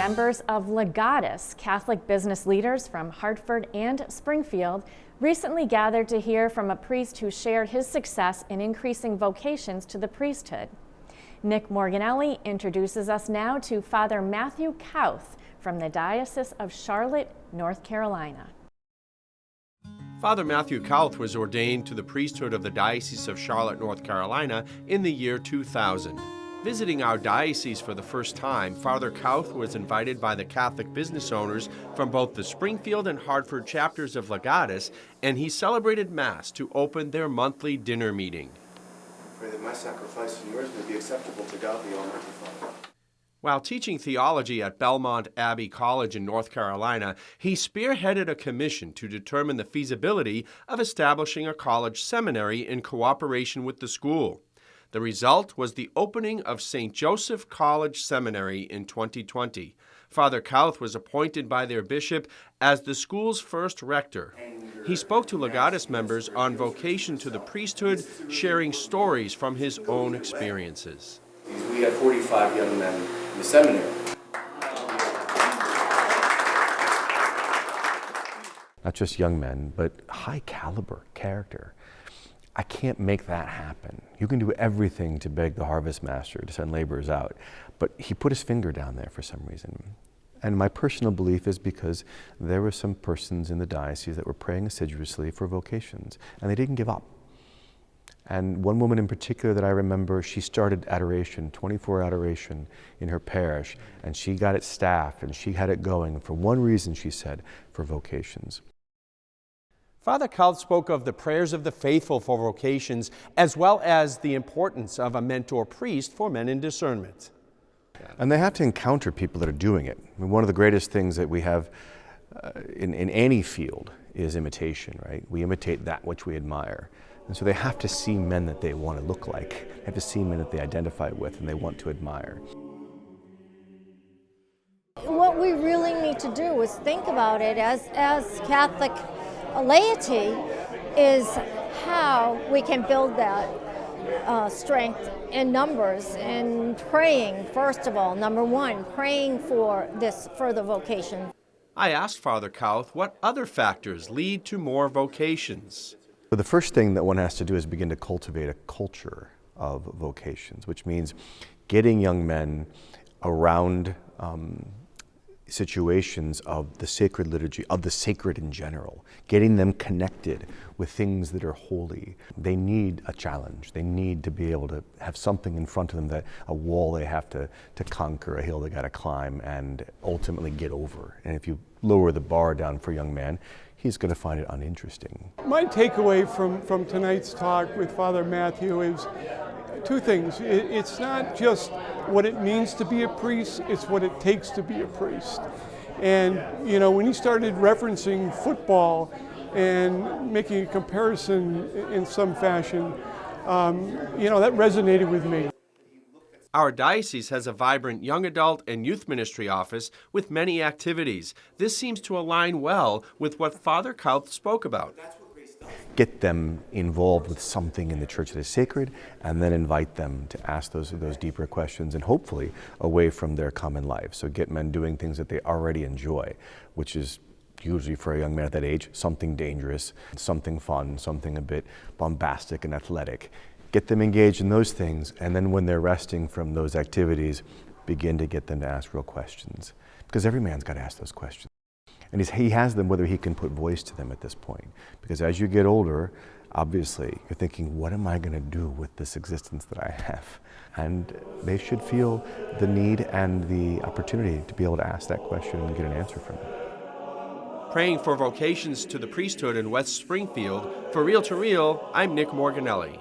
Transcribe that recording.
members of Legatus, Catholic business leaders from Hartford and Springfield, recently gathered to hear from a priest who shared his success in increasing vocations to the priesthood. Nick Morganelli introduces us now to Father Matthew Kauth from the Diocese of Charlotte, North Carolina. Father Matthew Kauth was ordained to the priesthood of the Diocese of Charlotte, North Carolina in the year 2000. Visiting our diocese for the first time, Father Kauth was invited by the Catholic business owners from both the Springfield and Hartford chapters of Legatus, and he celebrated Mass to open their monthly dinner meeting. Pray that my sacrifice and yours may be acceptable to God the Almighty Father. While teaching theology at Belmont Abbey College in North Carolina, he spearheaded a commission to determine the feasibility of establishing a college seminary in cooperation with the school. The result was the opening of St. Joseph College Seminary in 2020. Father Kauth was appointed by their bishop as the school's first rector. He spoke to Legatus members on vocation to the priesthood, sharing stories from his own experiences. We have 45 young men in the seminary. Not just young men, but high caliber character. I can't make that happen. You can do everything to beg the harvest master to send laborers out, but he put his finger down there for some reason. And my personal belief is because there were some persons in the diocese that were praying assiduously for vocations, and they didn't give up. And one woman in particular that I remember, she started adoration, 24 adoration in her parish, and she got it staffed and she had it going for one reason, she said, for vocations. Father Kauth spoke of the prayers of the faithful for vocations, as well as the importance of a mentor priest for men in discernment. And they have to encounter people that are doing it. I mean, one of the greatest things that we have in any field is imitation, right? We imitate that which we admire. And so they have to see men that they want to look like. They have to see men that they identify with and they want to admire. What we really need to do is think about it as Catholic laity, is how we can build that strength in numbers and praying, first of all, number one, praying for this further vocation. I asked Father Kauth what other factors lead to more vocations. The first thing that one has to do is begin to cultivate a culture of vocations, which means getting young men around situations of the sacred liturgy, of the sacred in general, getting them connected with things that are holy. They need a challenge. They need to be able to have something in front of them, that a wall they have to conquer, a hill they got to climb and ultimately get over. And if you lower the bar down for a young man, he's going to find it uninteresting. My takeaway from tonight's talk with Father Matthew is two things. It's not just what it means to be a priest, it's what it takes to be a priest. And, you know, when he started referencing football and making a comparison in some fashion, you know, that resonated with me. Our diocese has a vibrant young adult and youth ministry office with many activities. This seems to align well with what Father Kauth spoke about. Get them involved with something in the church that is sacred, and then invite them to ask those deeper questions, and hopefully away from their common life. So get men doing things that they already enjoy, which is usually for a young man at that age, something dangerous, something fun, something a bit bombastic and athletic. Get them engaged in those things, and then when they're resting from those activities, begin to get them to ask real questions. Because every man's got to ask those questions. And he has them whether he can put voice to them at this point. Because as you get older, obviously, you're thinking, what am I going to do with this existence that I have? And they should feel the need and the opportunity to be able to ask that question and get an answer from it. Praying for vocations to the priesthood in West Springfield, for Real to Real, I'm Nick Morganelli.